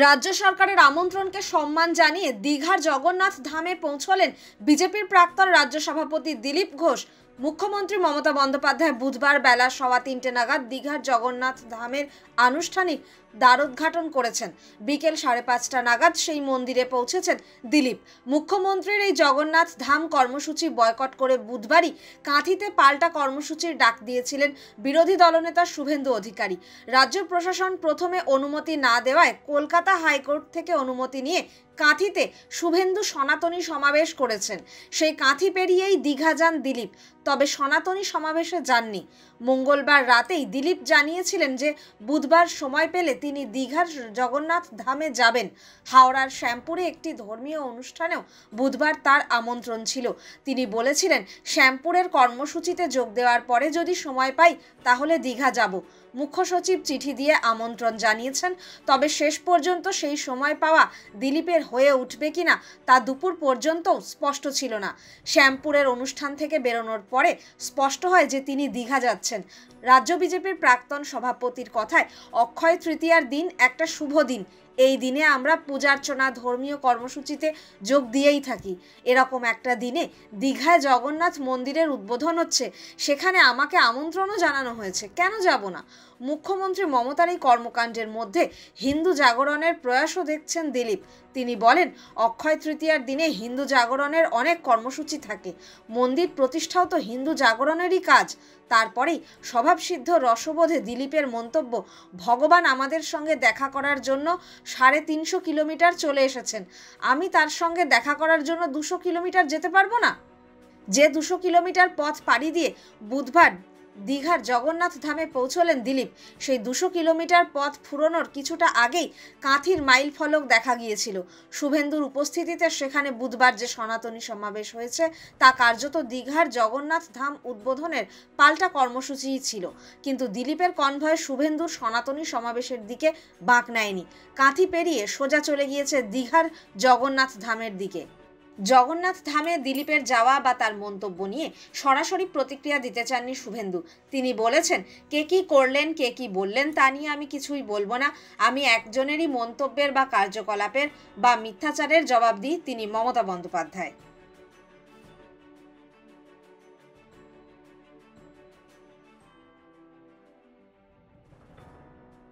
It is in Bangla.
রাজ্য সরকারের আমন্ত্রণকে সম্মান জানিয়ে দীঘার জগন্নাথ ধামে পৌঁছলেন বিজেপির প্রাক্তন রাজ্য সভাপতি দিলীপ ঘোষ। মুখ্যমন্ত্রী মমতা বন্দ্যোপাধ্যায় বুধবার বেলা 3:15 নাগাদ দীঘার জগন্নাথ ধামের আনুষ্ঠানিক দ্বারোদ্ঘাটন করেছেন। বিকেল 5:30 নাগাদ সেই মন্দিরে পৌঁছেছেন দিলীপ। মুখ্যমন্ত্রীর এই জগন্নাথ ধাম কর্মসূচি বয়কট করে বুধবারই কাঁথিতে পাল্টা কর্মসূচির ডাক দিয়েছিলেন বিরোধী দলনেতা শুভেন্দু অধিকারী। রাজ্য প্রশাসন প্রথমে অনুমতি না দেওয়ায় কলকাতা হাইকোর্ট থেকে অনুমতি নিয়ে কাঁথিতে শুভেন্দু সনাতনী সমাবেশ করেছেন। সেই কাঁথি পেরিয়েই দীঘা যান দিলীপ, তবে সনাতনী সমাবেশে যাননি। মঙ্গলবার রাতেই দিলীপ জানিয়েছিলেন যে বুধবার সময় পেলে তিনি দীঘার জগন্নাথ ধামে যাবেন। হাওড়ার শ্যামপুরে একটি ধর্মীয় অনুষ্ঠানেও বুধবার তার আমন্ত্রণ ছিল। তিনি বলেছিলেন, শ্যামপুরের কর্মসূচিতে যোগ দেওয়ার পরে যদি সময় পাই তাহলে দীঘা যাব। মুখ্য সচিব চিঠি দিয়ে আমন্ত্রণ জানিয়েছেন, তবে শেষ পর্যন্ত সেই সময় পাওয়া দিলীপের হয়ে উঠবে কিনা তা দুপুর পর্যন্ত স্পষ্ট ছিল না। শ্যামপুরের অনুষ্ঠান থেকে বেরোনোর পরে স্পষ্ট হয় যে তিনি দীঘা যাচ্ছেন। রাজ্য বিজেপির প্রাক্তন সভাপতির কথায় অক্ষয় তৃতীয়ার দিন একটা শুভ দিন। এই দিনে আমরা পূজার্চনা ধর্মীয় কর্মসূচিতে যোগ দিয়েই থাকি। এরকম একটা দিনে দীঘায় জগন্নাথ মন্দিরের উদ্বোধন হচ্ছে, সেখানে আমাকে আমন্ত্রণও জানানো হয়েছে, কেন যাব না? মুখ্যমন্ত্রী মমতার এই কর্মকাণ্ডের মধ্যে হিন্দু জাগরণের প্রয়াসও দেখছেন দিলীপ। তিনি বলেন, অক্ষয় তৃতীয়ার দিনে হিন্দু জাগরণের অনেক কর্মসূচি থাকে। মন্দির প্রতিষ্ঠাও তো হিন্দু জাগরণেরই কাজ। তারপরেই স্বভাবসিদ্ধ রসবোধে দিলীপের মন্তব্য, ভগবান আমাদের সঙ্গে দেখা করার জন্য 350 কিলোমিটার চলে এসেছেন, আমি তার সঙ্গে দেখা করার জন্য 200 কিলোমিটার যেতে পারবো না? যে 200 কিলোমিটার পথ পাড়ি দিয়ে বুধবার দীঘার জগন্নাথ ধামে পৌঁছলেন দিলীপ, সেই 200 কিলোমিটার পথ ফুরোনোর কিছুটা আগেই কাঁথির মাইল ফলক দেখা গিয়েছিল। শুভেন্দুর উপস্থিতিতে সেখানে বুধবার যে সনাতনী সমাবেশ হয়েছে তা কার্যত দীঘার জগন্নাথ ধাম উদ্বোধনের পাল্টা কর্মসূচিই ছিল। কিন্তু দিলীপের কনভয় শুভেন্দুর সনাতনী সমাবেশের দিকে বাঁক নেয়নি। কাঁথি পেরিয়ে সোজা চলে গিয়েছে দীঘার জগন্নাথ ধামের দিকে। জগন্নাথ ধামে দিলীপের যাওয়া বা তার মন্তব্য নিয়ে সরাসরি প্রতিক্রিয়া দিতে চাননি শুভেন্দু। তিনি বলেছেন, কে কি করলেন, কে কি বললেন তা নিয়ে আমি কিছুই বলবো না। আমি একজনেরই মন্তব্যের বা কার্যকলাপের বা মিথ্যাচারের জবাব দিই, তিনি মমতা বন্দ্যোপাধ্যায়।